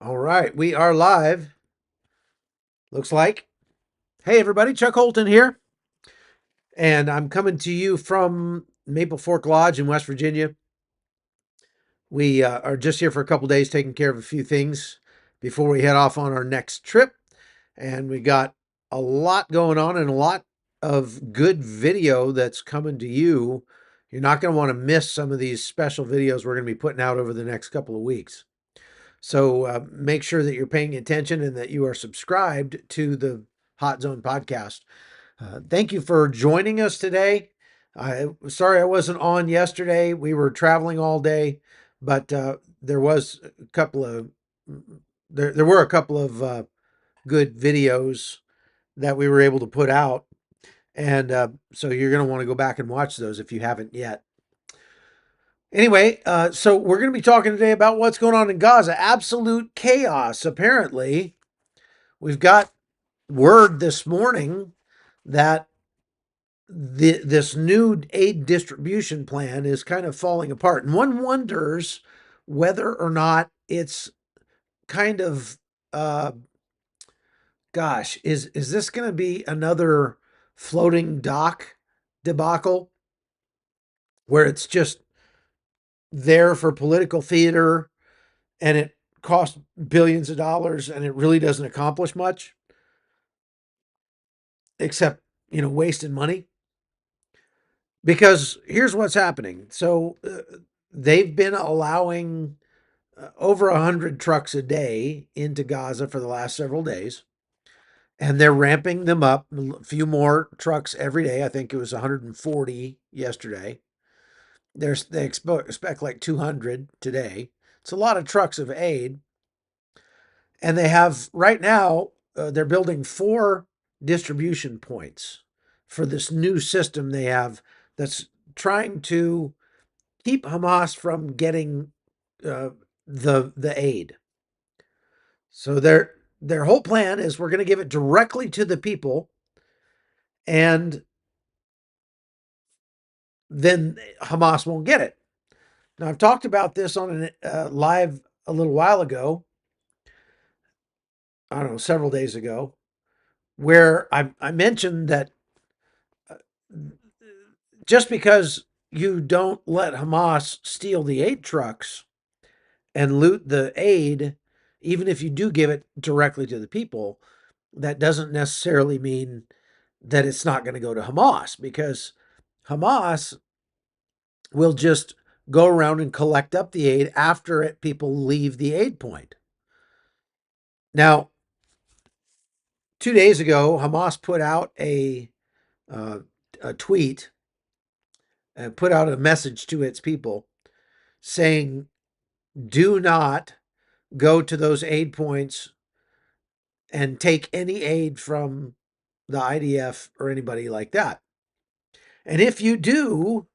All right, we are live. Looks like. Hey, everybody, Chuck Holton here, and I'm coming to you from Maple Fork Lodge in West Virginia. We are just here for a couple days taking care of a few things before we head off on our next trip. And we got a lot going on and a lot of good video that's coming to you. You're not going to want to miss some of these special videos we're going to be putting out over the next couple of weeks. So make sure that you're paying attention and that you are subscribed to the Hot Zone podcast. Thank you for joining us today. Sorry I wasn't on yesterday. We were traveling all day, but there was a couple of there were a couple of good videos that we were able to put out, and so you're going to want to go back and watch those if you haven't yet. Anyway, so we're going to be talking today about what's going on in Gaza. Absolute chaos, apparently. We've got word this morning that this new aid distribution plan is kind of falling apart. And one wonders whether or not it's kind of, gosh, is this going to be another floating dock debacle where it's just there for political theater and it costs billions of dollars and it really doesn't accomplish much except, wasting money? Because here's what's happening. So they've been allowing over 100 trucks a day into Gaza for the last several days, and they're ramping them up. A few more trucks every day. I think it was 140 yesterday. They expect like 200 today. It's a lot of trucks of aid. And they have right now, they're building 4 distribution points for this new system they have that's trying to keep Hamas from getting the aid. So their whole plan is we're going to give it directly to the people, and then Hamas won't get it. Now I've talked about this on a live a little while ago. I don't know, several days ago, where I mentioned that uh, just because you don't let Hamas steal the aid trucks and loot the aid, even if you do give it directly to the people, that doesn't necessarily mean that it's not going to go to Hamas, because Hamas will just go around and collect up the aid after people leave the aid point. Now, 2 days ago, Hamas put out uh, a tweet and put out a message to its people saying, do not go to those aid points and take any aid from the IDF or anybody like that. And if you do,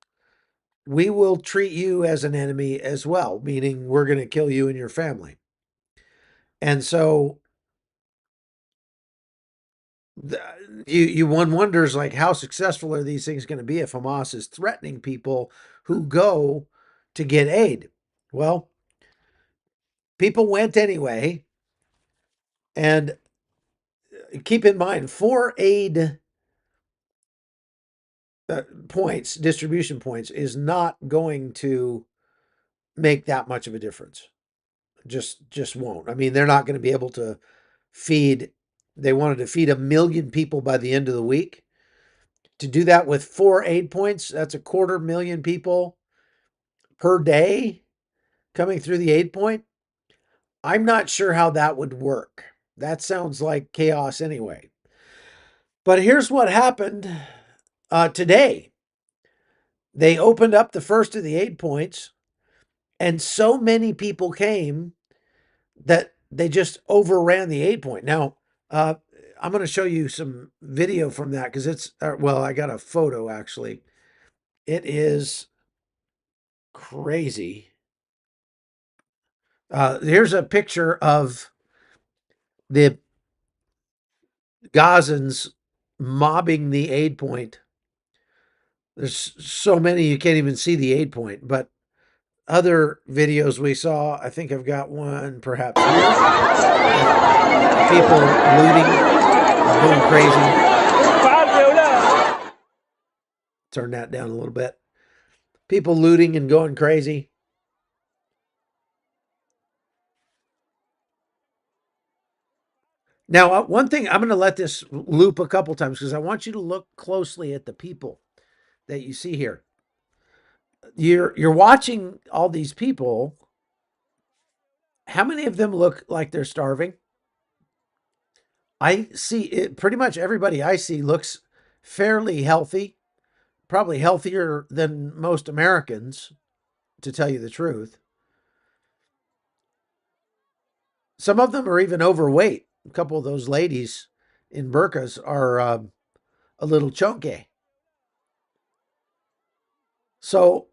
we will treat you as an enemy as well, meaning we're going to kill you and your family. And so one wonders, like, how successful are these things going to be if Hamas is threatening people who go to get aid? Well, people went anyway. And keep in mind, 4 aid points, distribution points, is not going to make that much of a difference. Just won't. I mean, they're not going to be able to feed. They wanted to feed 1 million people by the end of the week. To do that with 4 aid points, that's 250,000 people per day coming through the aid point. I'm not sure how that would work. That sounds like chaos anyway. But here's what happened today. They opened up the first of the aid points, and so many people came that they just overran the aid point. Now, I'm going to show you some video from that because well, I got a photo actually. It is crazy. Here's a picture of the Gazans mobbing the aid point. There's so many you can't even see the aid point, but other videos we saw, I think I've got one perhaps here. People looting and going crazy. Turn that down a little bit. People looting and going crazy. Now, one thing, I'm going to let this loop a couple times because I want you to look closely at the people that you see here. You're watching all these people. How many of them look like they're starving? I see it, pretty much everybody I see looks fairly healthy, probably healthier than most Americans, to tell you the truth. Some of them are even overweight. A couple of those ladies in burqas are a little chunky. So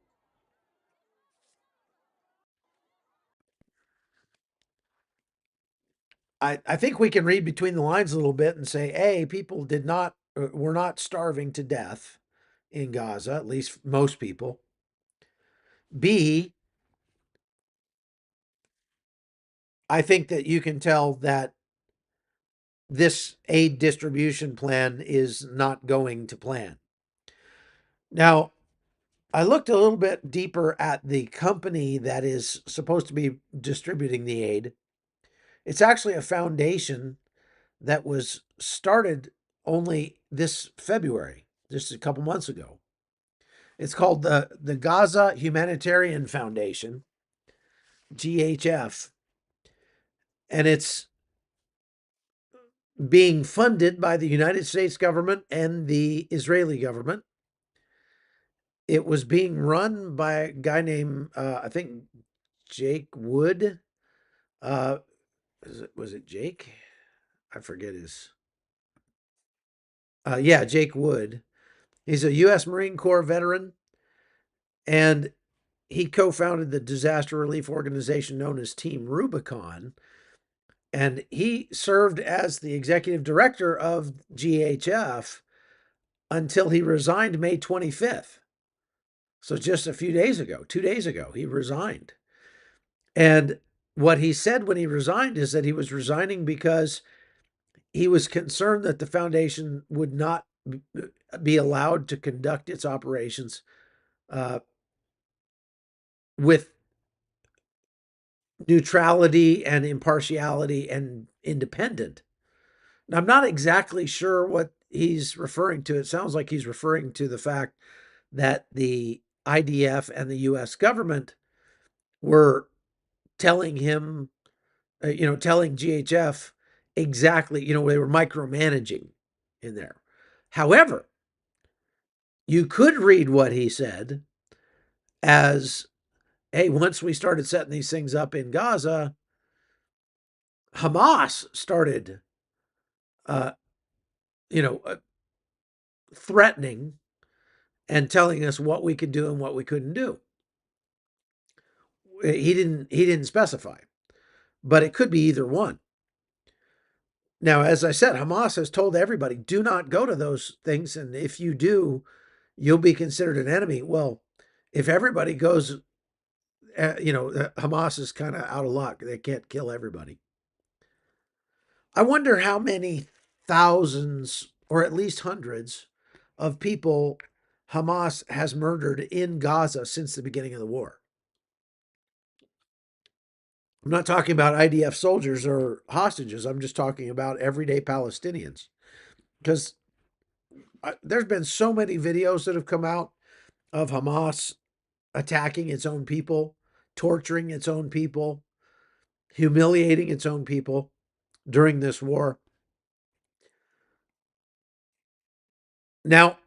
I think we can read between the lines a little bit and say, A, people were not starving to death in Gaza, at least most people. B, I think that you can tell that this aid distribution plan is not going to plan. Now, I looked a little bit deeper at the company that is supposed to be distributing the aid. It's actually a foundation that was started only this February, just a couple months ago. It's called the Gaza Humanitarian Foundation, GHF, and it's being funded by the United States government and the Israeli government. It was being run by a guy named, I think, Jake Wood. Uh, was it Jake? I forget his. Yeah, Jake Wood. He's a U.S. Marine Corps veteran, and he co-founded the disaster relief organization known as Team Rubicon, and he served as the executive director of GHF until he resigned May 25th. So just a few days ago, 2 days ago, he resigned. And what he said when he resigned is that he was resigning because he was concerned that the foundation would not be allowed to conduct its operations with neutrality and impartiality and independent. Now, I'm not exactly sure what he's referring to. It sounds like he's referring to the fact that the IDF and the US government were telling him, telling GHF exactly, they were micromanaging in there. However, you could read what he said as, hey, once we started setting these things up in Gaza, Hamas started, uh, threatening and telling us what we could do and what we couldn't do. He didn't specify, but it could be either one. Now, as I said, Hamas has told everybody, do not go to those things, and if you do, you'll be considered an enemy. Well, if everybody goes, Hamas is kind of out of luck. They can't kill everybody. I wonder how many thousands or at least hundreds of people Hamas has murdered in Gaza since the beginning of the war. I'm not talking about IDF soldiers or hostages. I'm just talking about everyday Palestinians. Because there's been so many videos that have come out of Hamas attacking its own people, torturing its own people, humiliating its own people during this war. Now,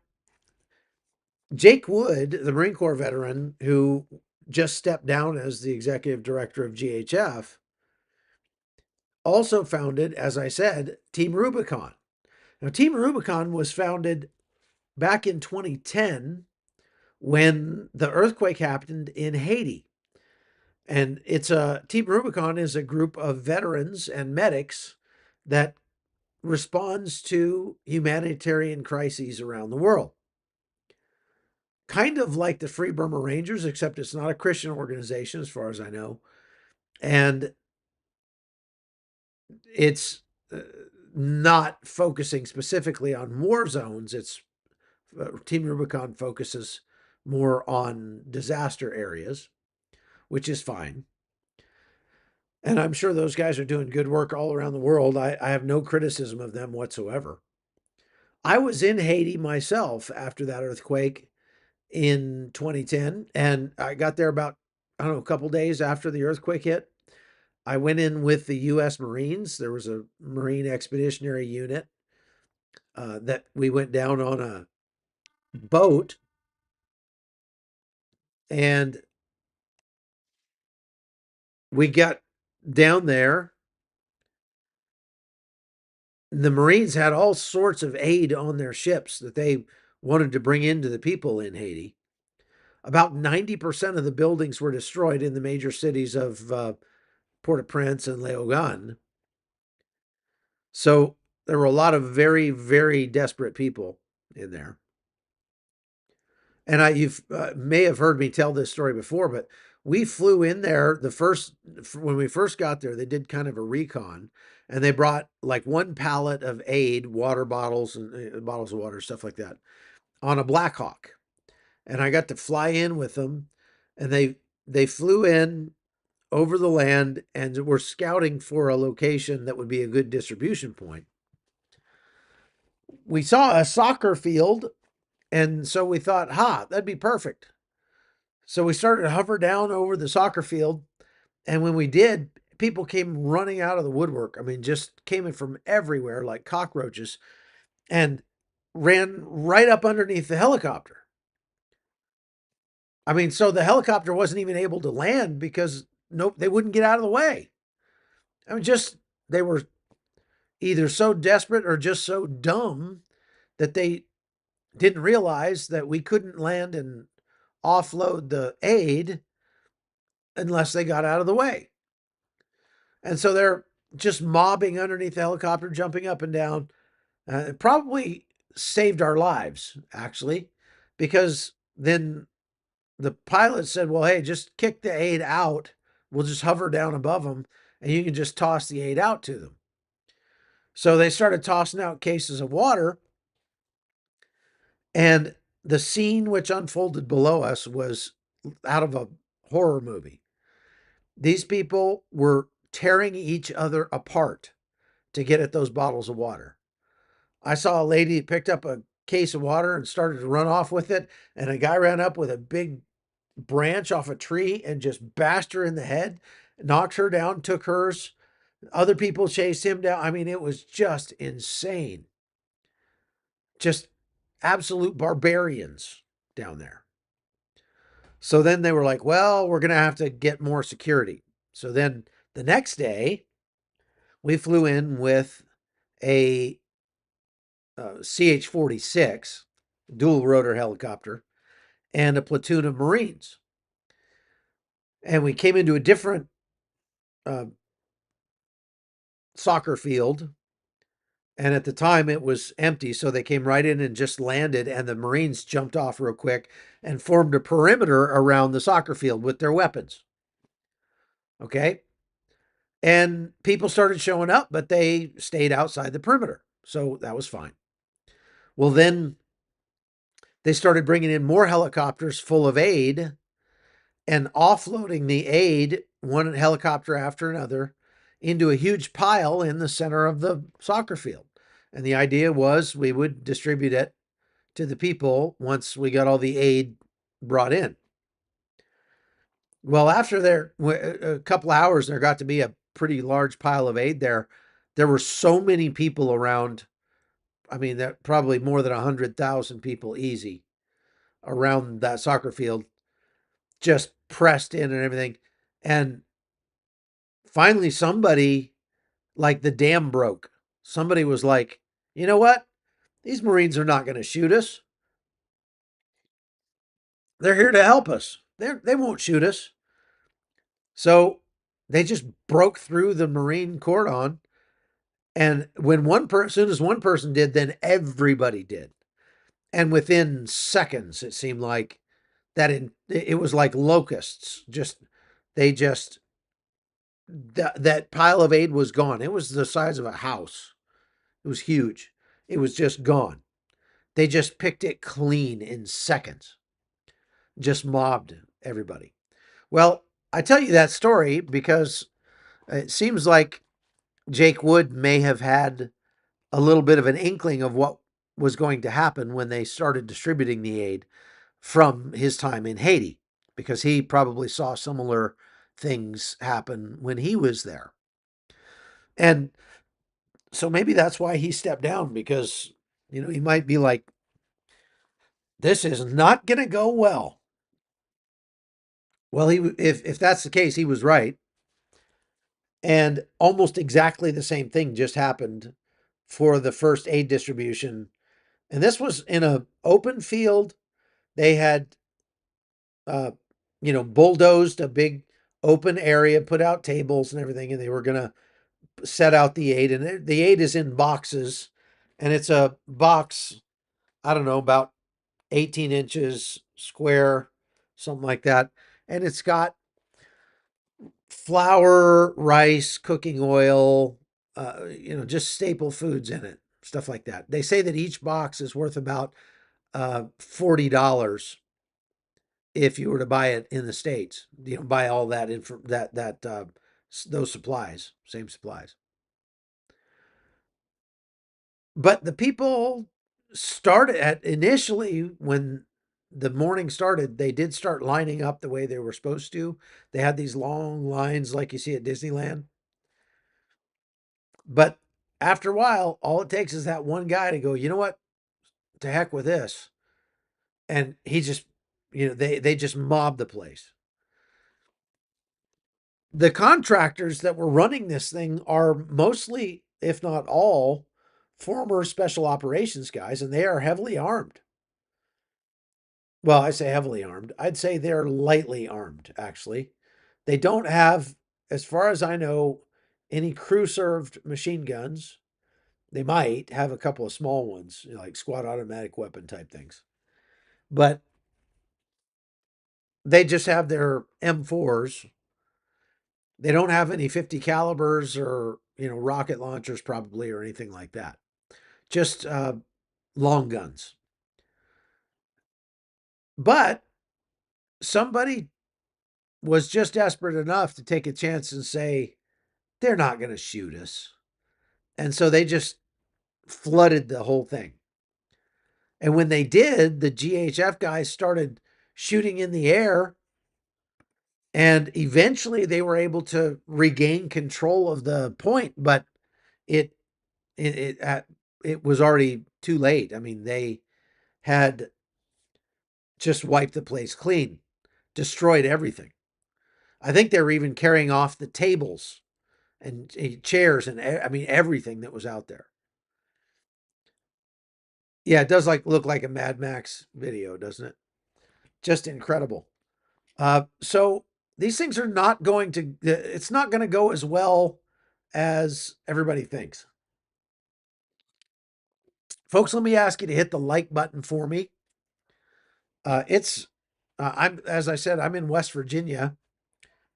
Jake Wood, the Marine Corps veteran who just stepped down as the executive director of GHF, also founded, as I said, Team Rubicon. Now, Team Rubicon was founded back in 2010 when the earthquake happened in Haiti. And Team Rubicon is a group of veterans and medics that responds to humanitarian crises around the world. kind of like the Free Burma Rangers, except it's not a Christian organization, as far as I know. And it's not focusing specifically on war zones. It's Team Rubicon focuses more on disaster areas, which is fine. And I'm sure those guys are doing good work all around the world. I have no criticism of them whatsoever. I was in Haiti myself after that earthquake in 2010, and I got there about, I don't know, a couple days after the earthquake hit. I went in with the U.S. Marines. There was a Marine Expeditionary Unit that we went down on a boat, and we got down there. The Marines had all sorts of aid on their ships that they wanted to bring into the people in Haiti. About 90% of the buildings were destroyed in the major cities of Port-au-Prince and Léogâne. So there were a lot of very, very desperate people in there. And you've may have heard me tell this story before, but we flew in there when we first got there. They did kind of a recon, and they brought like one pallet of aid, water bottles and bottles of water, stuff like that, on a Black Hawk. And I got to fly in with them, and they flew in over the land and were scouting for a location that would be a good distribution point. We saw a soccer field, and so we thought, that'd be perfect. So we started to hover down over the soccer field. And when we did, people came running out of the woodwork. I mean, just came in from everywhere like cockroaches and ran right up underneath the helicopter. I mean, so the helicopter wasn't even able to land because nope, they wouldn't get out of the way. I mean, they were either so desperate or just so dumb that they didn't realize that we couldn't land and offload the aid unless they got out of the way. And so they're just mobbing underneath the helicopter, jumping up and down. It probably saved our lives, actually, because then the pilot said, well, hey, just kick the aid out. We'll just hover down above them and you can just toss the aid out to them. So they started tossing out cases of water. And the scene which unfolded below us was out of a horror movie. These people were tearing each other apart to get at those bottles of water. I saw a lady picked up a case of water and started to run off with it, and a guy ran up with a big branch off a tree and just bashed her in the head, knocked her down, took hers. Other people chased him down. I mean, it was just insane. Just absolute barbarians down there. So then they were like, well, we're going to have to get more security. So then the next day, we flew in with a CH-46 dual rotor helicopter and a platoon of Marines. And we came into a different soccer field. And at the time it was empty. So they came right in and just landed. And the Marines jumped off real quick and formed a perimeter around the soccer field with their weapons. Okay. And people started showing up, but they stayed outside the perimeter. So that was fine. Well, then they started bringing in more helicopters full of aid and offloading the aid, one helicopter after another, into a huge pile in the center of the soccer field. And the idea was we would distribute it to the people once we got all the aid brought in. Well, after a couple hours, there got to be a pretty large pile of aid there. There were so many people around. I mean, that probably more than 100,000 people easy around that soccer field, just pressed in and everything. And finally, somebody, like the dam broke. Somebody was like, you know what? These Marines are not going to shoot us. They're here to help us. They won't shoot us. So they just broke through the Marine cordon. And when as soon as one person did, then everybody did. And within seconds, it seemed like it was like locusts. They just that pile of aid was gone. It was the size of a house. It was huge. It was just gone. They just picked it clean in seconds. Just mobbed everybody. Well, I tell you that story because it seems like Jake Wood may have had a little bit of an inkling of what was going to happen when they started distributing the aid from his time in Haiti, because he probably saw similar things happen when he was there. And so maybe that's why he stepped down, because, he might be like, this is not going to go well. Well, if that's the case, he was right. And almost exactly the same thing just happened for the first aid distribution. And this was in a open field. They had, uh, bulldozed a big open area, put out tables and everything, and they were going to set out the aid. And the aid is in boxes, and it's a box, I don't know, about 18 inches square, something like that. And it's got flour, rice, cooking oil, just staple foods in it, stuff like that. They say that each box is worth about $40 if you were to buy it in the States. Buy all that those supplies, same supplies. But the people started at initially when the morning started, they did start lining up the way they were supposed to. They had these long lines like you see at Disneyland. But after a while, all it takes is that one guy to go, you know what? To heck with this. And he just, they just mobbed the place. The contractors that were running this thing are mostly, if not all, former special operations guys, and they are heavily armed. Well, I say heavily armed. I'd say they're lightly armed, actually. They don't have, as far as I know, any crew served machine guns. They might have a couple of small ones, like squad automatic weapon type things. But they just have their M4s. They don't have any 50 calibers or, rocket launchers probably or anything like that. Just long guns. But somebody was just desperate enough to take a chance and say, they're not going to shoot us. And so they just flooded the whole thing. And when they did, the GHF guys started shooting in the air. And eventually they were able to regain control of the point, but it it it, it was already too late. I mean, they had just wiped the place clean, destroyed everything. I think they were even carrying off the tables and chairs and I mean everything that was out there. Yeah, it does look like a Mad Max video, doesn't it? Just incredible. So these things are not going to. It's not going to go as well as everybody thinks. Folks, let me ask you to hit the like button for me. It's I'm as I said, I'm in West Virginia.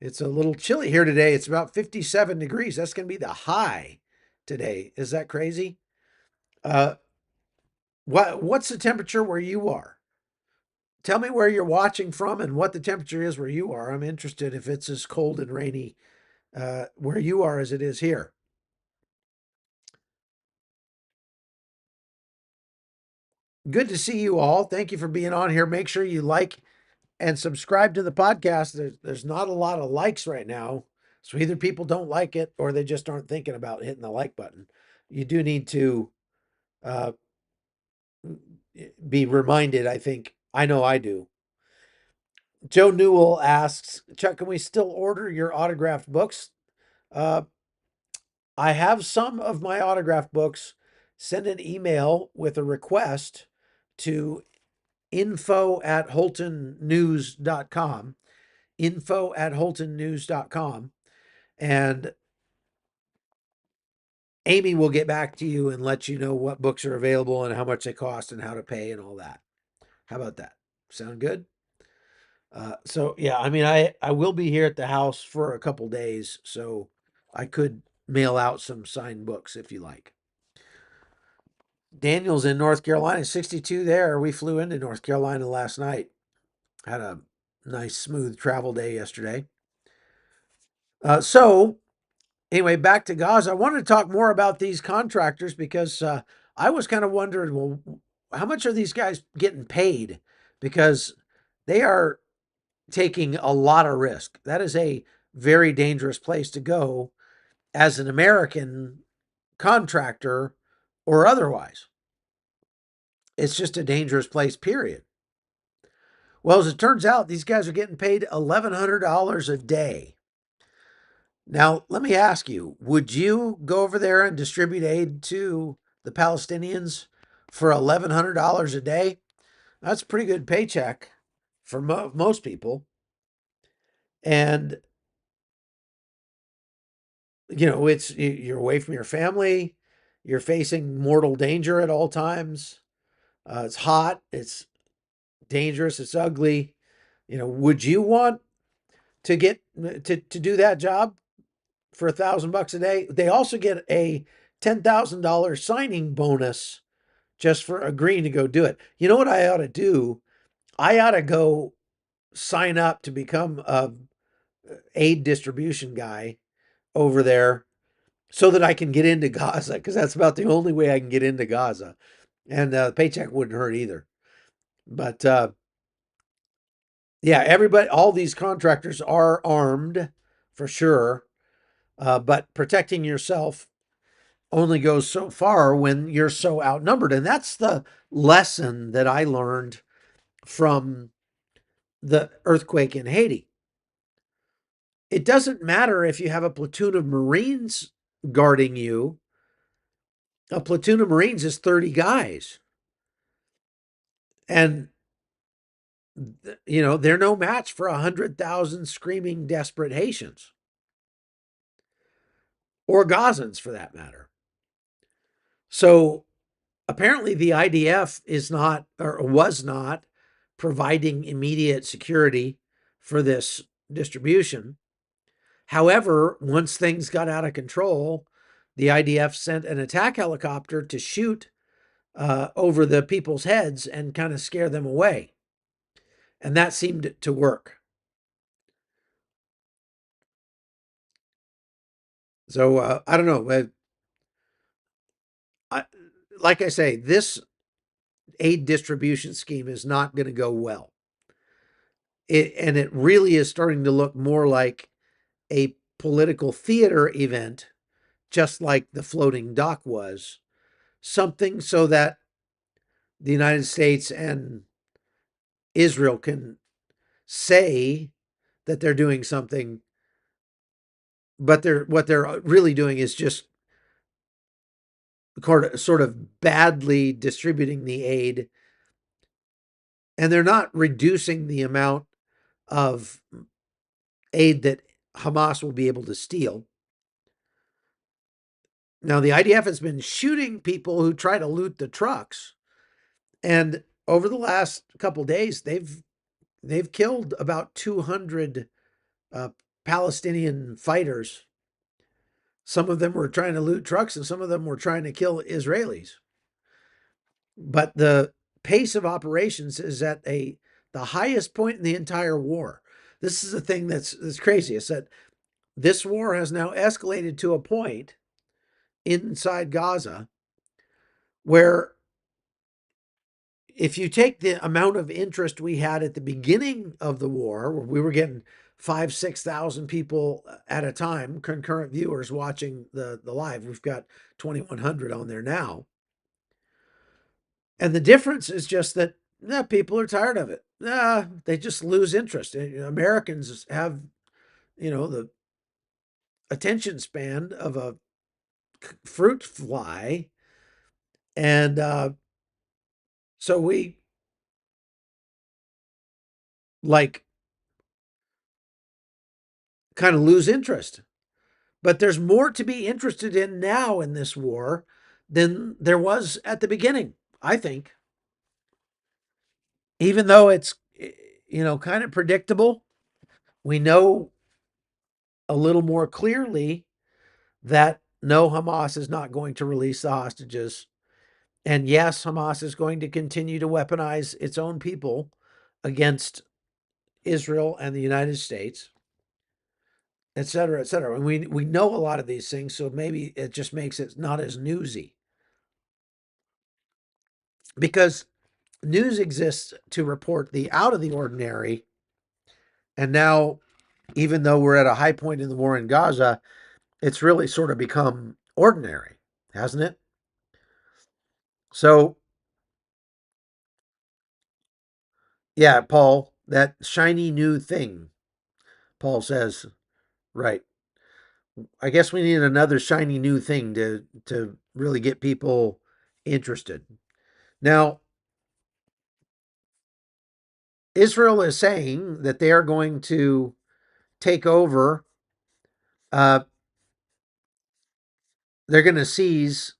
It's a little chilly here today. It's about 57 degrees. That's going to be the high today. Is that crazy? Uh, what's the temperature where you are? Tell me where you're watching from and what the temperature is where you are. I'm interested if it's as cold and rainy where you are as it is here. Good to see you all. Thank you for being on here. Make sure you like and subscribe to the podcast. There's not a lot of likes right now. So either people don't like it or they just aren't thinking about hitting the like button. You do need to uh, be reminded, I think. I know I do. Joe Newell asks, Chuck, can we still order your autographed books? Uh, I have some of my autographed books. Send an email with a request to info@holtonnews.com, info@holtonnews.com. And Amy will get back to you and let you know what books are available and how much they cost and how to pay and all that. How about that? Sound good? So yeah, I mean, I will be here at the house for a couple days, so I could mail out some signed books if you like. Daniel's in North Carolina, 62 there. We flew into North Carolina last night. Had a nice smooth travel day yesterday. So anyway, back to Gaza. I wanted to talk more about these contractors because I was kind of wondering, well, how much are these guys getting paid? Because they are taking a lot of risk. That is a very dangerous place to go as an American contractor or otherwise. It's just a dangerous place, period. Well, as it turns out, these guys are getting paid $1,100 a day. Now, let me ask you, would you go over there and distribute aid to the Palestinians for $1,100 a day? That's a pretty good paycheck for most people. And, you're away from your family, you're facing mortal danger at all times. It's hot, it's dangerous, it's ugly. Would you want to get to do that job for $1,000 a day? They also get a $10,000 signing bonus just for agreeing to go do it. You know what I ought to do? I ought to go sign up to become a aid distribution guy over there so that I can get into Gaza, because that's about the only way I can get into Gaza. And the paycheck wouldn't hurt either. But yeah, everybody, all these contractors are armed for sure. But protecting yourself only goes so far when you're so outnumbered. And that's the lesson that I learned from the earthquake in Haiti. It doesn't matter if you have a platoon of Marines guarding you. A platoon of Marines is 30 guys. And, they're no match for 100,000 screaming, desperate Haitians or Gazans for that matter. So apparently the IDF is not, or was not, providing immediate security for this distribution. However, once things got out of control, the IDF sent an attack helicopter to shoot over the people's heads and kind of scare them away. And that seemed to work. So I don't know. I, like I say, this aid distribution scheme is not going to go well. And it really is starting to look more like a political theater event, just like the floating dock was. Something so that the United States and Israel can say that they're doing something, but what they're really doing is just sort of badly distributing the aid, and they're not reducing the amount of aid that Hamas will be able to steal. Now, the IDF has been shooting people who try to loot the trucks, and over the last couple days, they've killed about 200 uh, Palestinian fighters. Some of them were trying to loot trucks, and some of them were trying to kill Israelis. But the pace of operations is at the highest point in the entire war. This is the thing that's crazy. Is that this war has now escalated to a point inside Gaza where if you take the amount of interest we had at the beginning of the war, where we were getting 5,000-6,000 people at a time, concurrent viewers watching the live, we've got 2,100 on there now. And the difference is just that people are tired of it. They just lose interest. Americans have, the attention span of a fruit fly. And so we like kind of lose interest. But there's more to be interested in now in this war than there was at the beginning, I think. Even though it's, kind of predictable, we know a little more clearly that no, Hamas is not going to release the hostages. And yes, Hamas is going to continue to weaponize its own people against Israel and the United States, et cetera, et cetera. And we know a lot of these things, so maybe it just makes it not as newsy. Because news exists to report the out of the ordinary. And now, even though we're at a high point in the war in Gaza, it's really sort of become ordinary, hasn't it? So, yeah, Paul, that shiny new thing, Paul says, right. I guess we need another shiny new thing to really get people interested. Now, Israel is saying that they are going to take over. Uh, they're going to seize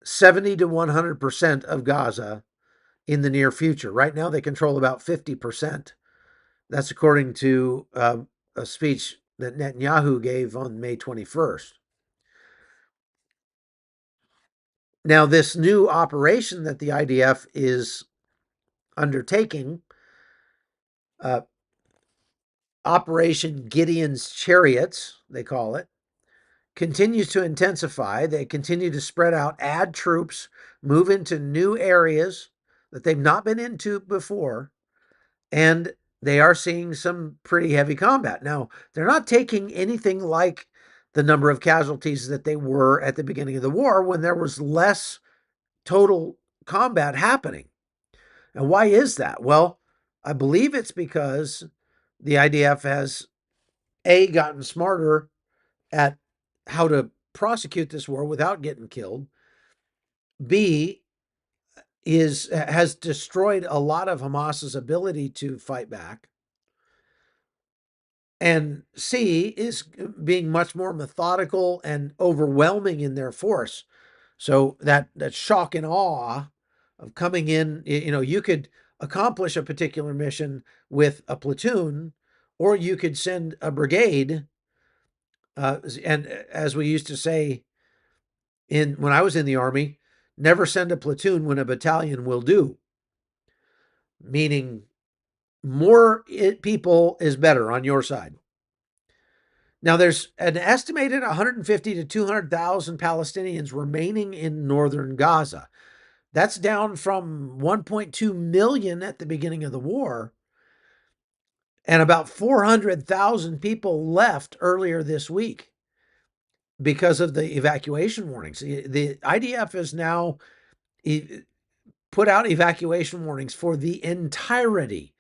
70 to 100% of Gaza in the near future. Right now, they control about 50%. That's according to a speech that Netanyahu gave on May 21st. Now, this new operation that the IDF is undertaking, uh, Operation Gideon's Chariots, they call it, continues to intensify. They continue to spread out, add troops, move into new areas that they've not been into before, and they are seeing some pretty heavy combat. Now, they're not taking anything like the number of casualties that they were at the beginning of the war when there was less total combat happening. And why is that? Well, I believe it's because the IDF has gotten smarter at how to prosecute this war without getting killed. B has destroyed a lot of Hamas's ability to fight back. And C is being much more methodical and overwhelming in their force. So that shock and awe of coming in, you could accomplish a particular mission with a platoon, or you could send a brigade. And as we used to say when I was in the Army, never send a platoon when a battalion will do. Meaning more people is better on your side. Now, there's an estimated 150 to 200,000 Palestinians remaining in northern Gaza. That's down from 1.2 million at the beginning of the war, and about 400,000 people left earlier this week because of the evacuation warnings. The IDF has now put out evacuation warnings for the entirety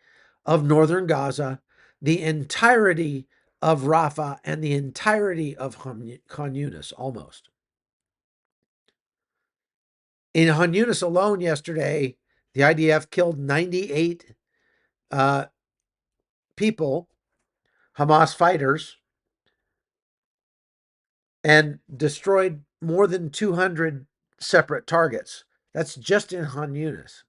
of northern Gaza, the entirety of Rafah, and the entirety of Khan Yunis almost. In Khan Yunis alone yesterday, the IDF killed 98 people, Hamas fighters, and destroyed more than 200 separate targets. That's just in Khan Yunis.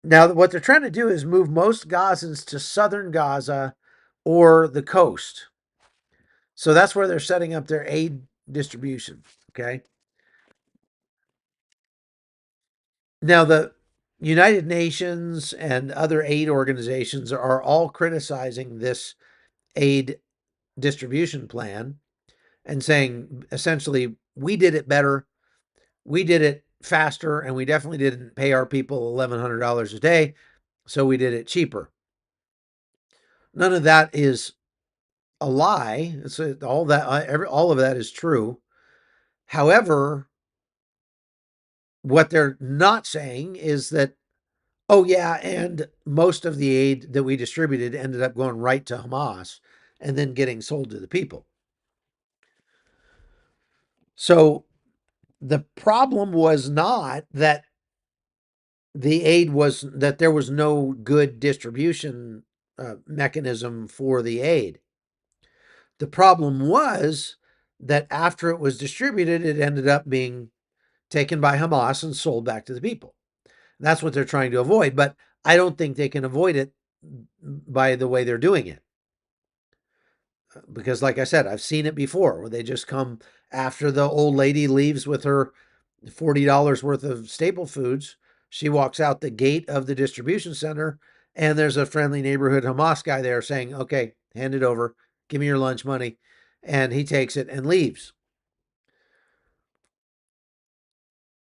Now, what they're trying to do is move most Gazans to southern Gaza or the coast. So that's where they're setting up their aid distribution. Okay. Now, the United Nations and other aid organizations are all criticizing this aid distribution plan and saying essentially, we did it better, we did it faster, and we definitely didn't pay our people $1,100 a day, so we did it cheaper. None of that is a lie. All of that is true. However, what they're not saying is that, oh yeah, and most of the aid that we distributed ended up going right to Hamas and then getting sold to the people. So the problem was not that there was no good distribution mechanism for the aid. The problem was that after it was distributed, it ended up being taken by Hamas and sold back to the people. That's what they're trying to avoid, but I don't think they can avoid it by the way they're doing it. Because, like I said, I've seen it before where they just come after the old lady leaves with her $40 worth of staple foods. She walks out the gate of the distribution center, and there's a friendly neighborhood Hamas guy there saying, "Okay, hand it over. Give me your lunch money." And he takes it and leaves.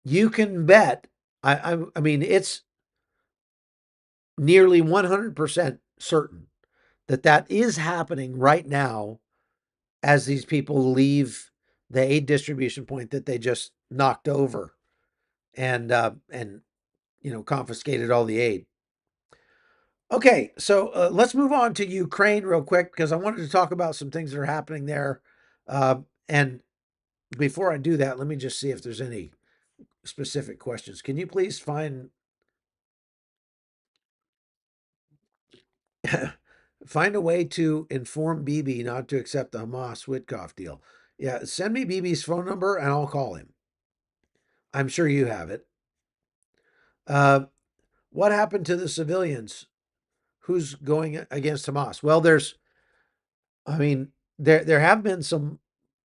You can bet, I mean, it's nearly 100% certain that that is happening right now as these people leave the aid distribution point that they just knocked over and confiscated all the aid. Okay, so let's move on to Ukraine real quick because I wanted to talk about some things that are happening there. And before I do that, let me just see if there's any specific questions. Can you please find a way to inform BB not to accept the Hamas Witkoff deal? Yeah, send me BB's phone number and I'll call him. I'm sure you have it. Uh, what happened to the civilians? Who's going against Hamas? Well, I mean, there have been some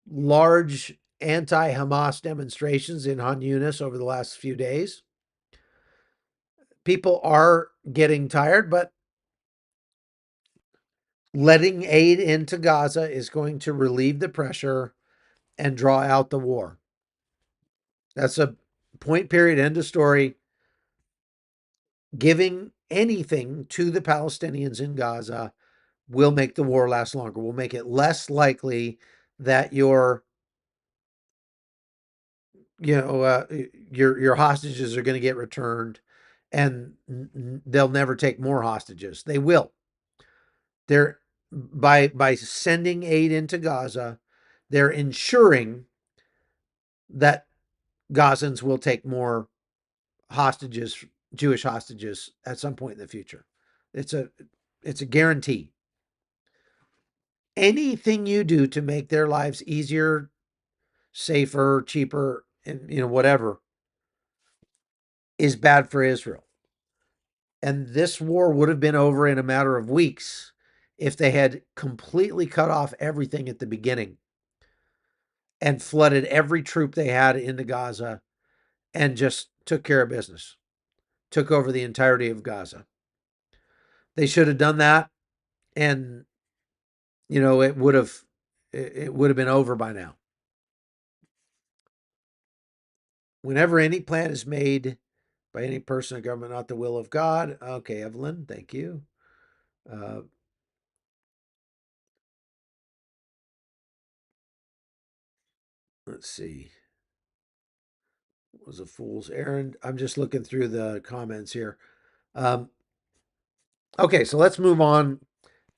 large anti-Hamas demonstrations in Han Yunis over the last few days. People are getting tired, but letting aid into Gaza is going to relieve the pressure and draw out the war. That's a point, period, end of story. Giving anything to the Palestinians in Gaza will make the war last longer, will make it less likely that your your hostages are going to get returned and they'll never take more hostages. They will. They're by sending aid into Gaza, they're ensuring that Gazans will take more hostages, Jewish hostages, at some point in the future. It's a it's a guarantee. Anything you do to make their lives easier, safer, cheaper, and whatever is bad for Israel. And this war would have been over in a matter of weeks if they had completely cut off everything at the beginning and flooded every troop they had into Gaza and just took care of business, took over the entirety of Gaza. They should have done that, and it would have been over by now. Whenever any plan is made by any person or government, not the will of God. Okay, Evelyn, thank you. Uh, let's see. Was a fool's errand. I'm just looking through the comments here. Um, okay, so let's move on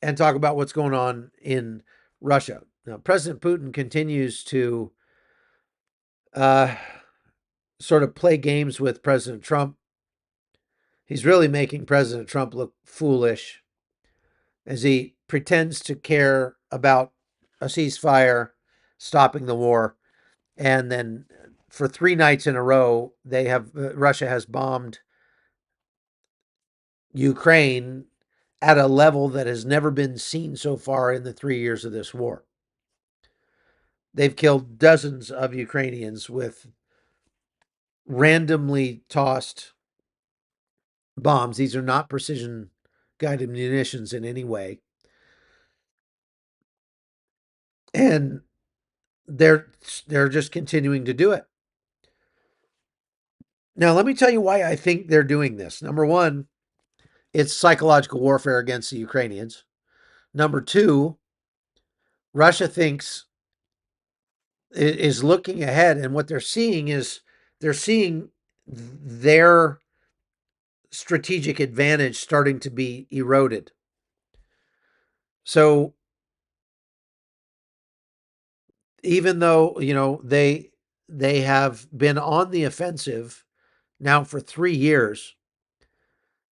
and talk about what's going on in Russia. Now, President Putin continues to uh, sort of play games with President Trump. He's really making President Trump look foolish as he pretends to care about a ceasefire, stopping the war, and then for 3 nights in a row, Russia has bombed Ukraine at a level that has never been seen so far in the 3 years of this war. They've killed dozens of Ukrainians with randomly tossed bombs. These are not precision guided munitions in any way. And they're just continuing to do it. Now, let me tell you why I think they're doing this. Number one, it's psychological warfare against the Ukrainians. Number two, Russia thinks is looking ahead, and what they're seeing their strategic advantage starting to be eroded. So even though they have been on the offensive now for 3 years,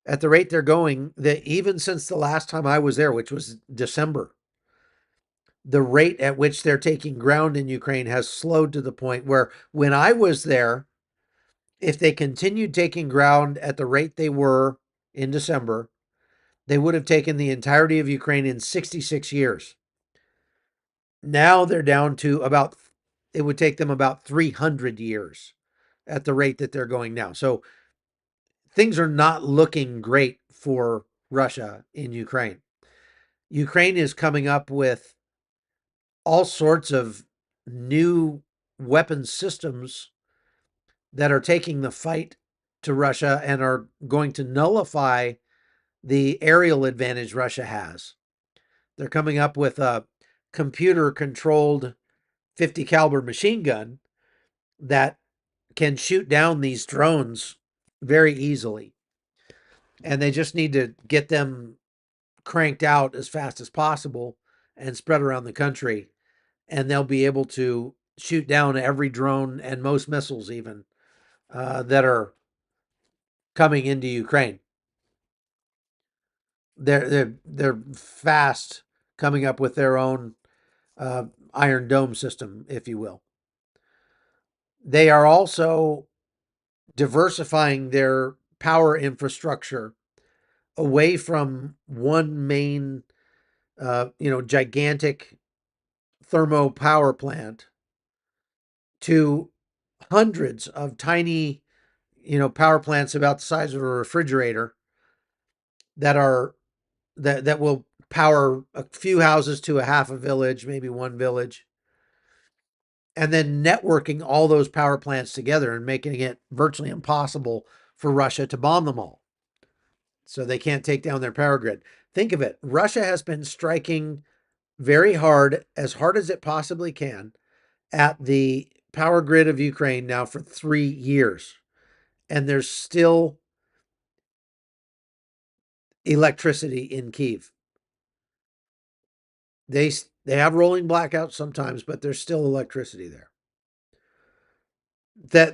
At the rate they're going, that even since the last time I was there, which was December, the rate at which they're taking ground in Ukraine has slowed to the point where when I was there, if they continued taking ground at the rate they were in December, they would have taken the entirety of Ukraine in 66 years. Now they're down to about, it would take them about 300 years at the rate that they're going now. So things are not looking great for Russia in Ukraine. Ukraine is coming up with all sorts of new weapon systems that are taking the fight to Russia and are going to nullify the aerial advantage Russia has. They're coming up with a computer controlled 50 caliber machine gun that can shoot down these drones very easily. And they just need to get them cranked out as fast as possible and spread around the country. And they'll be able to shoot down every drone and most missiles, even that are coming into Ukraine. They're fast coming up with their own Iron Dome system, if you will. They are also diversifying their power infrastructure away from one main, gigantic thermo power plant to hundreds of tiny, power plants about the size of a refrigerator that are that will power a few houses to a half a village, maybe one village, and then networking all those power plants together and making it virtually impossible for Russia to bomb them all. So they can't take down their power grid. Think of it. Russia has been striking very hard, as hard as it possibly can, at the power grid of Ukraine now for 3 years. And there's still electricity in Kyiv. They they have rolling blackouts sometimes, but there's still electricity there.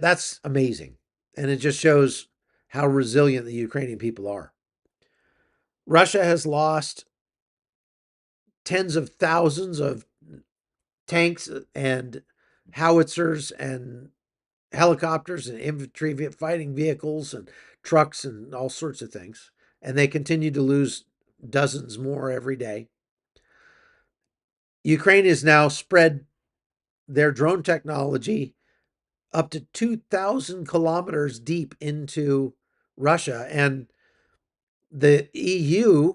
That's amazing. And it just shows how resilient the Ukrainian people are. Russia has lost tens of thousands of tanks and howitzers and helicopters and infantry fighting vehicles and trucks and all sorts of things. And they continue to lose dozens more every day. Ukraine has now spread their drone technology up to 2,000 kilometers deep into Russia. And the EU,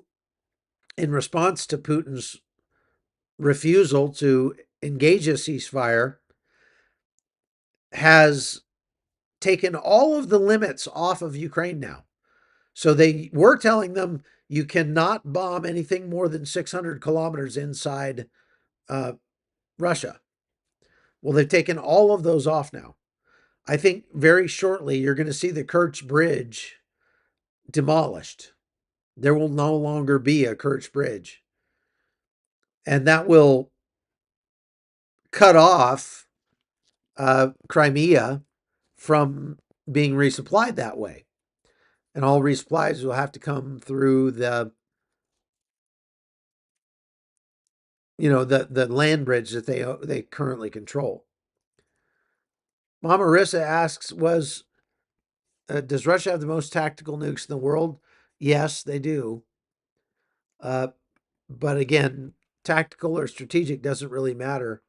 in response to Putin's refusal to engage a ceasefire, has taken all of the limits off of Ukraine now. So they were telling them you cannot bomb anything more than 600 kilometers inside Russia. Well, they've taken all of those off now. I think very shortly you're going to see the Kerch Bridge demolished. There will no longer be a Kerch Bridge. And that will cut off Crimea from being resupplied that way. And all resupplies will have to come through the land bridge that they currently control. Mama Marissa asks, does Russia have the most tactical nukes in the world? Yes, they do. But again, tactical or strategic doesn't really matter.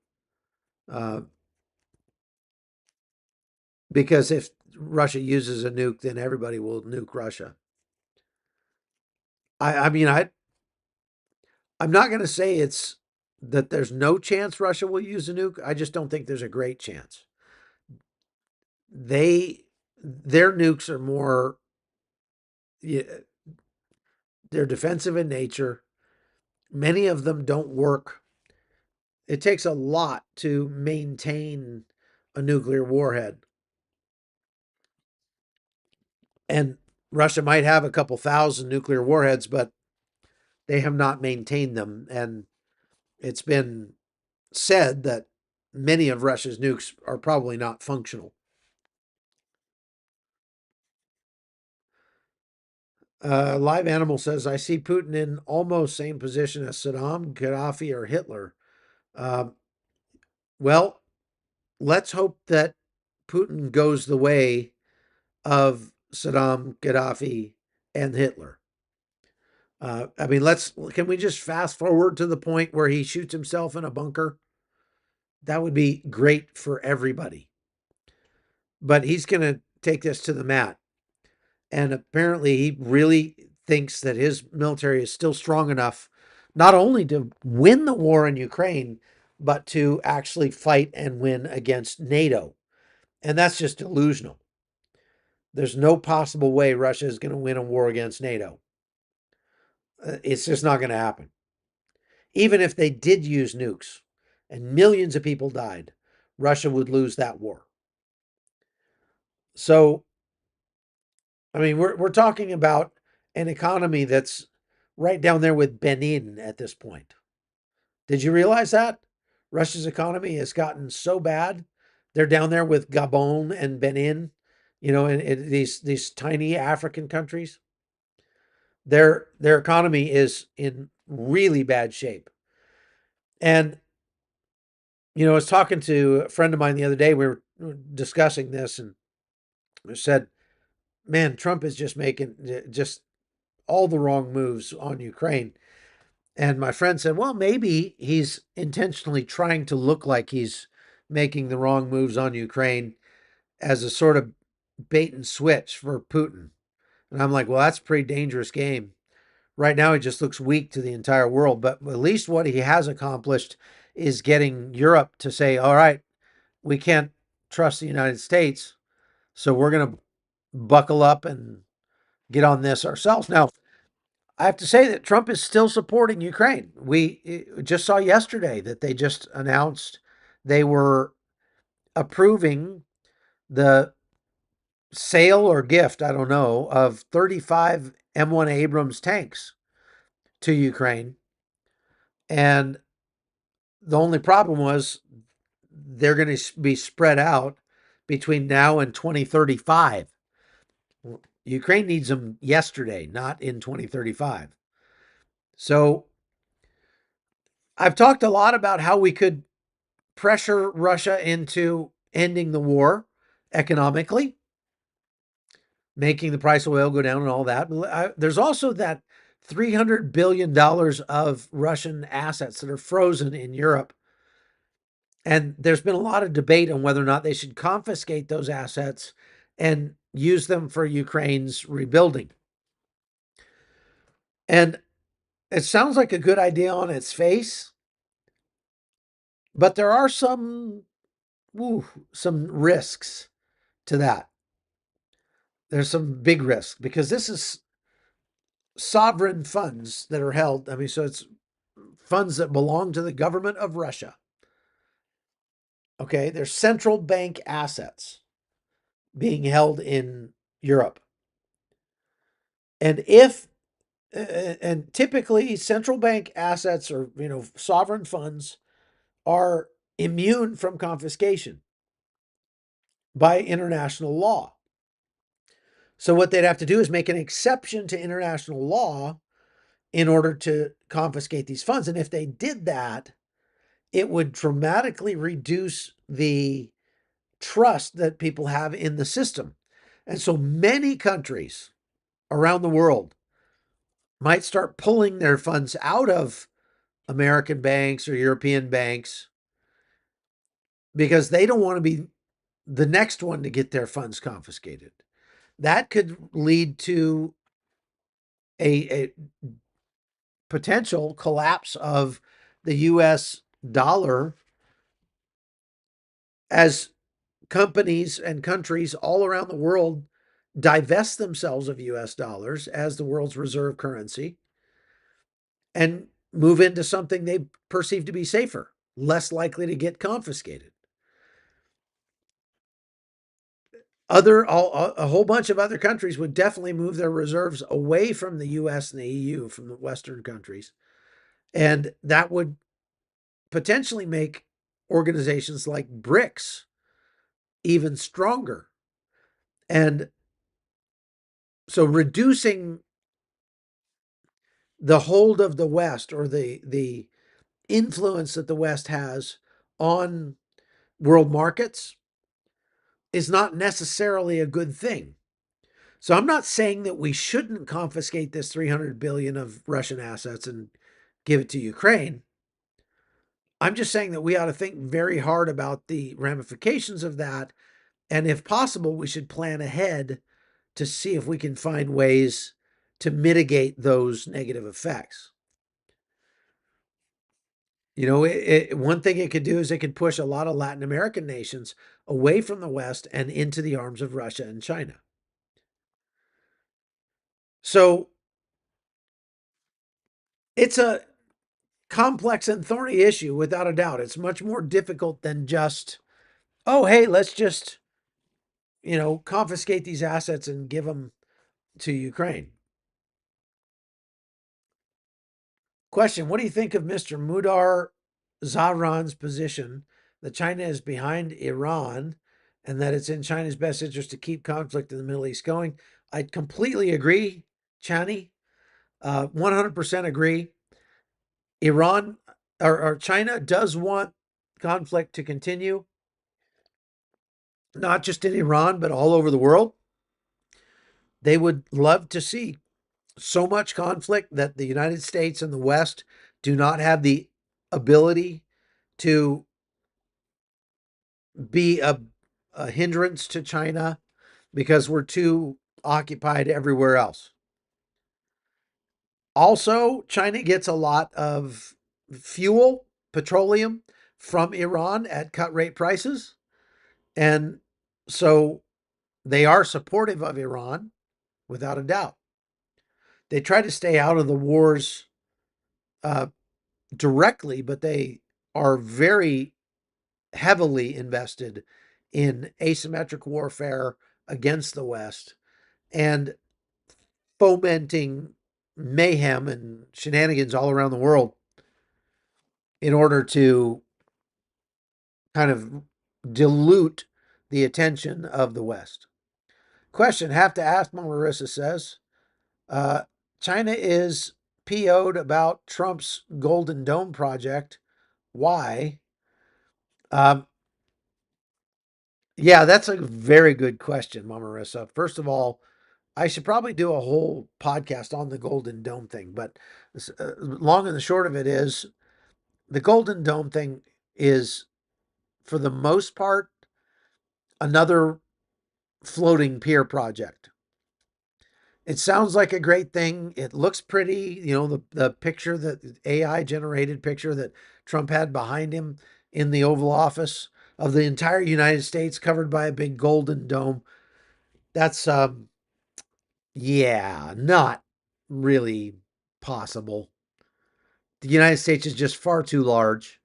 Because if Russia uses a nuke, then everybody will nuke Russia. I mean, I'm not going to say it's that there's no chance Russia will use a nuke. I just don't think there's a great chance. Their nukes are more, they're defensive in nature. Many of them don't work. It takes a lot to maintain a nuclear warhead. And Russia might have a couple thousand nuclear warheads, but they have not maintained them. And it's been said that many of Russia's nukes are probably not functional. Live Animal says, I see Putin in almost same position as Saddam, Gaddafi, or Hitler. Um, well, let's hope that Putin goes the way of Saddam, Gaddafi, and Hitler. I mean, can we just fast forward to the point where he shoots himself in a bunker? That would be great for everybody. But he's going to take this to the mat. And apparently, he really thinks that his military is still strong enough not only to win the war in Ukraine, but to actually fight and win against NATO. And that's just delusional. There's no possible way Russia is going to win a war against NATO. It's just not going to happen. Even if they did use nukes and millions of people died, Russia would lose that war. So, I mean, we're talking about an economy that's right down there with Benin at this point. Did you realize that? Russia's economy has gotten so bad. They're down there with Gabon and Benin, in these tiny African countries. Their economy is in really bad shape. And I was talking to a friend of mine the other day. We were discussing this, and I said, "Man, Trump is just making just all the wrong moves on Ukraine." And my friend said, "Well, maybe he's intentionally trying to look like he's making the wrong moves on Ukraine as a sort of bait and switch for Putin." And I'm like, "Well, that's a pretty dangerous game." Right now, he just looks weak to the entire world. But at least what he has accomplished is getting Europe to say, all right, we can't trust the United States. So we're going to buckle up and get on this ourselves. Now, I have to say that Trump is still supporting Ukraine. We just saw yesterday that they just announced they were approving the sale or gift, I don't know, of 35 M1 Abrams tanks to Ukraine. And the only problem was they're going to be spread out between now and 2035. Ukraine needs them yesterday, not in 2035. So I've talked a lot about how we could pressure Russia into ending the war economically, making the price of oil go down and all that. There's also that $300 billion of Russian assets that are frozen in Europe. And there's been a lot of debate on whether or not they should confiscate those assets and use them for Ukraine's rebuilding. And it sounds like a good idea on its face, but there are some risks to that. There's some big risks because this is sovereign funds that are held. I mean, so it's funds that belong to the government of Russia. Okay, there's central bank assets being held in Europe. And typically central bank assets or sovereign funds are immune from confiscation by international law. So what they'd have to do is make an exception to international law in order to confiscate these funds. And if they did that, it would dramatically reduce the trust that people have in the system. And so many countries around the world might start pulling their funds out of American banks or European banks because they don't want to be the next one to get their funds confiscated. That could lead to a potential collapse of the US dollar as companies and countries all around the world divest themselves of US dollars as the world's reserve currency and move into something they perceive to be safer, less likely to get confiscated. A whole bunch of other countries would definitely move their reserves away from the US and the EU, from the Western countries. And that would potentially make organizations like BRICS even stronger. And so reducing the hold of the West, or the influence that the West has on world markets, is not necessarily a good thing. So I'm not saying that we shouldn't confiscate this 300 billion of Russian assets and give it to Ukraine. I'm just saying that we ought to think very hard about the ramifications of that, and if possible, we should plan ahead to see if we can find ways to mitigate those negative effects. One thing it could do is it could push a lot of Latin American nations away from the West and into the arms of Russia and China. So it's a complex and thorny issue, without a doubt. It's much more difficult than just, oh, hey, let's just, confiscate these assets and give them to Ukraine. Question: what do you think of Mr. Mudar Zahran's position that China is behind Iran and that it's in China's best interest to keep conflict in the Middle East going? I completely agree, Chani. 100% agree. Iran or China does want conflict to continue, not just in Iran, but all over the world. They would love to see so much conflict that the United States and the West do not have the ability to be a hindrance to China because we're too occupied everywhere else. Also, China gets a lot of fuel, petroleum from Iran at cut rate prices. And so they are supportive of Iran, without a doubt. They try to stay out of the wars uh, directly, but they are very heavily invested in asymmetric warfare against the West and fomenting mayhem and shenanigans all around the world in order to kind of dilute the attention of the West. Question: have to ask, Marissa says. Uh, China is PO'd about Trump's Golden Dome project. Why? Um, yeah, that's a very good question, Mama Marissa. First of all, I should probably do a whole podcast on the Golden Dome thing, but long and the short of it is the Golden Dome thing is, for the most part, another floating pier project. It sounds like a great thing. It looks pretty. The picture, that AI generated picture that Trump had behind him in the Oval Office of the entire United States covered by a big golden dome. That's, yeah, not really possible. The United States is just far too large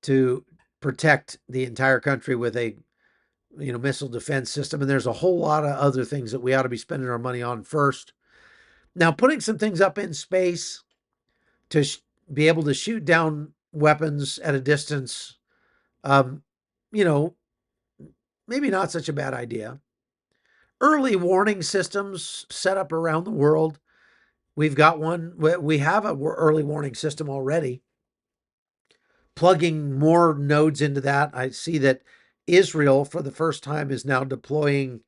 to protect the entire country with a missile defense system. And there's a whole lot of other things that we ought to be spending our money on first. Now, putting some things up in space to be able to shoot down weapons at a distance, um, you know, maybe not such a bad idea. Early warning systems set up around the world. We've got one. We have a early warning system already. Plugging more nodes into that, I see that Israel, for the first time, is now deploying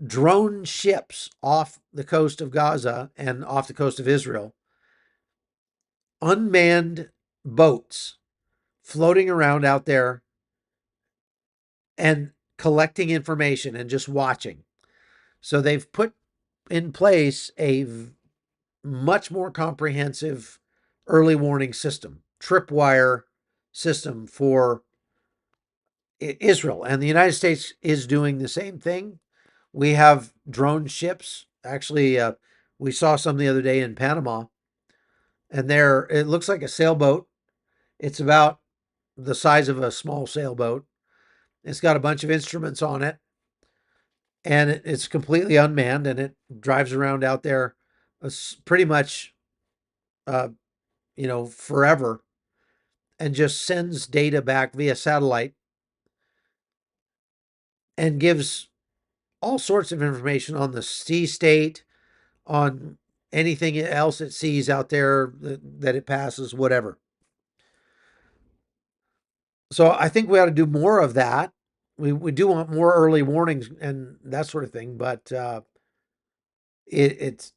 drone ships off the coast of Gaza and off the coast of Israel. Unmanned boats floating around out there and collecting information and just watching. So they've put in place a much more comprehensive early warning system, tripwire system for Israel. And the United States is doing the same thing. We have drone ships. Actually, we saw some the other day in Panama, and it looks like a sailboat. It's about the size of a small sailboat. It's got a bunch of instruments on it, and it's completely unmanned, and it drives around out there pretty much, uh, forever, and just sends data back via satellite and gives all sorts of information on the sea state, on anything else it sees out there that it passes, whatever. So I think we ought to do more of that. We do want more early warnings and that sort of thing, but it's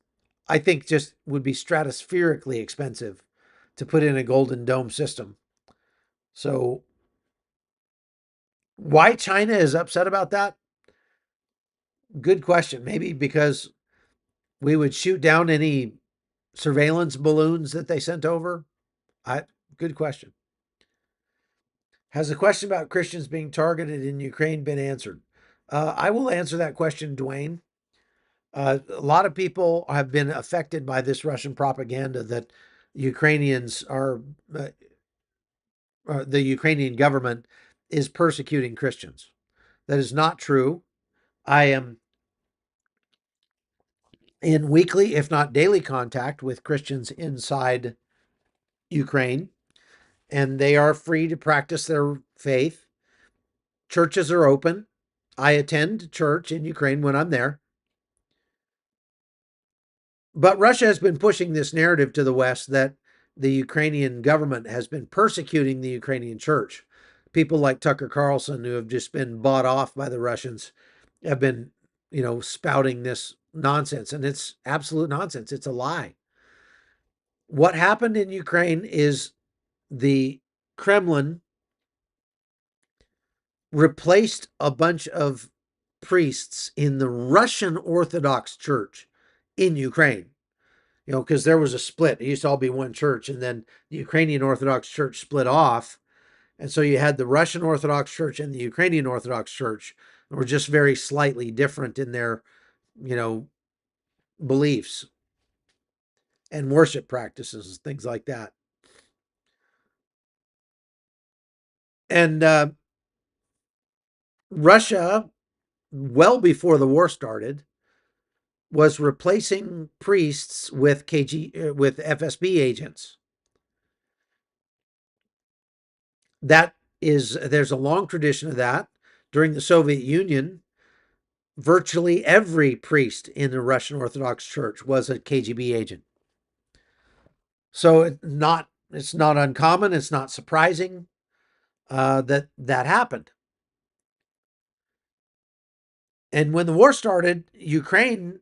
I think just would be stratospherically expensive to put in a Golden Dome system. So why China is upset about that? Good question. Maybe because we would shoot down any surveillance balloons that they sent over. I Good question. Has the question about Christians being targeted in Ukraine been answered? I will answer that question, Dwayne. A lot of people have been affected by this Russian propaganda that Ukrainians are, uh, the Ukrainian government is persecuting Christians. That is not true. I am in weekly, if not daily, contact with Christians inside Ukraine, and they are free to practice their faith. Churches are open. I attend church in Ukraine when I'm there. But Russia has been pushing this narrative to the West that the Ukrainian government has been persecuting the Ukrainian church. People like Tucker Carlson, who have just been bought off by the Russians, have been, spouting this nonsense. And it's absolute nonsense. It's a lie. What happened in Ukraine is the Kremlin replaced a bunch of priests in the Russian Orthodox Church in Ukraine. Because there was a split. It used to all be one church, and then the Ukrainian Orthodox Church split off. And so you had the Russian Orthodox Church and the Ukrainian Orthodox Church were just very slightly different in their, you know, beliefs and worship practices, things like that. And Russia, well before the war started, was replacing priests with with FSB agents. There's a long tradition of that. During the Soviet Union, virtually every priest in the Russian Orthodox Church was a KGB agent. So it's not uncommon. It's not surprising that happened. And when the war started, Ukraine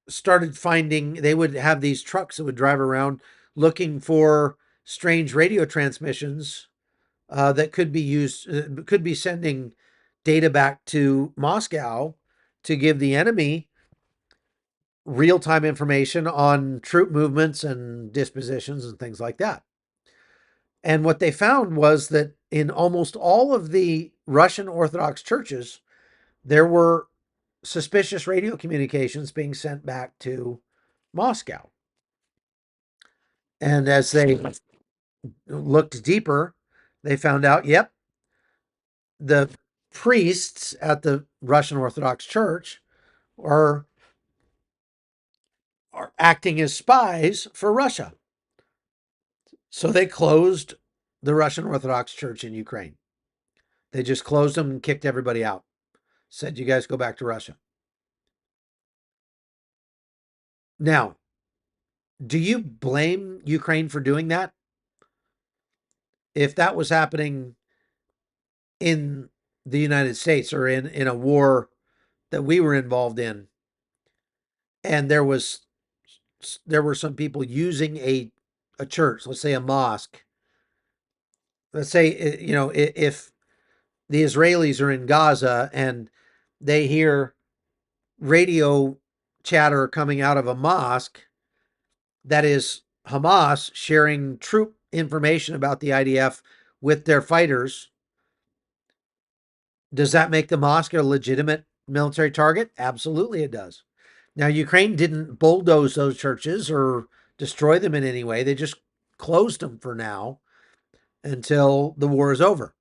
started finding they would have these trucks that would drive around looking for strange radio transmissions that could be used, could be sending data back to Moscow to give the enemy real time information on troop movements and dispositions and things like that. And what they found was that in almost all of the Russian Orthodox churches, there were suspicious radio communications being sent back to Moscow. And as they looked deeper, they found out, yep, the priests at the Russian Orthodox Church are acting as spies for Russia. So they closed the Russian Orthodox Church in Ukraine. They just closed them and kicked everybody out. Said, you guys go back to Russia. Now, do you blame Ukraine for doing that? If that was happening in the United States or in a war that we were involved in, and there were some people using a church, let's say a mosque, let's say, if the Israelis are in Gaza and they hear radio chatter coming out of a mosque that is Hamas sharing troop information about the IDF with their fighters, does that make the mosque a legitimate military target? Absolutely, it does. Now, Ukraine didn't bulldoze those churches or destroy them in any way. They just closed them for now until the war is over.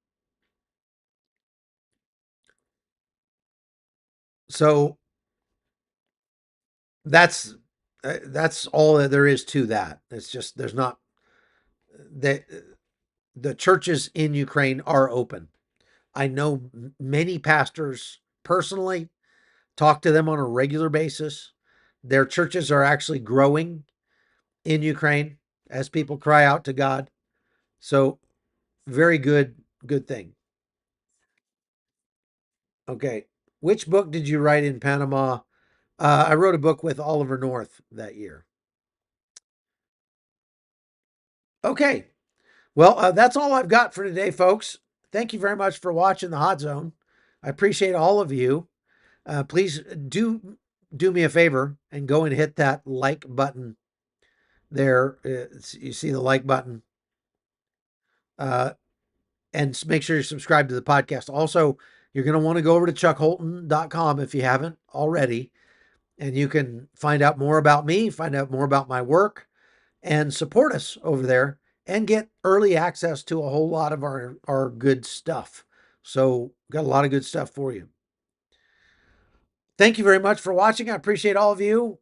So that's all that there is to that. It's just there's not that the churches in Ukraine are open. I know many pastors personally, talk to them on a regular basis. Their churches are actually growing. in Ukraine as people cry out to God. So very good thing. Okay. Which book did you write in Panama? I wrote a book with Oliver North that year. Okay. Well, that's all I've got for today, folks. Thank you very much for watching the Hot Zone. I appreciate all of you. Please do me a favor and go and hit that like button there. You see the like button, uh, and make sure you subscribe to the podcast. Also, you're going to want to go over to chuckholton.com if you haven't already, and you can find out more about me, find out more about my work, and support us over there and get early access to a whole lot of our good stuff. So, got a lot of good stuff for you. Thank you very much for watching. I appreciate all of you.